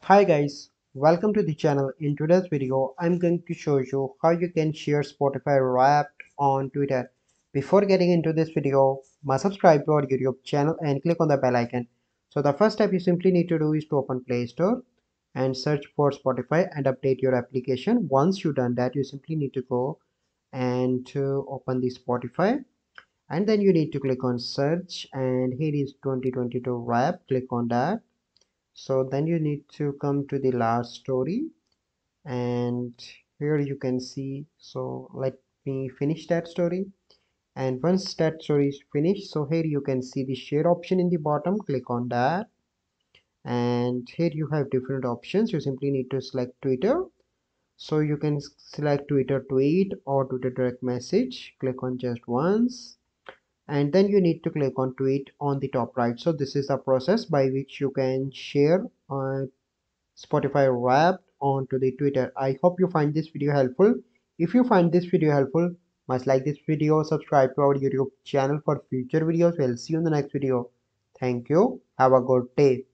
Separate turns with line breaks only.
Hi guys, welcome to the channel. In today's video, I'm going to show you how you can share Spotify Wrapped on Twitter. Before getting into this video, must subscribe to our YouTube channel and click on the bell icon. So the first step you simply need to do is to open Play Store and search for Spotify and update your application. Once you've done that, you simply need to go and to open the Spotify, and then you need to click on search, and here is 2022 Wrap. Click on that. So then you need to come to the last story, and here you can see. So let me finish that story, and once that story is finished, so here you can see the share option in the bottom. Click on that, and here you have different options. You simply need to select Twitter, so you can select Twitter tweet or Twitter direct message. Click on just once, and then you need to click on tweet on the top right. So this is the process by which you can share Spotify Wrapped onto the Twitter. I hope you find this video helpful. If you find this video helpful, must like this video, subscribe to our YouTube channel for future videos. We'll see you in the next video. Thank you. Have a good day.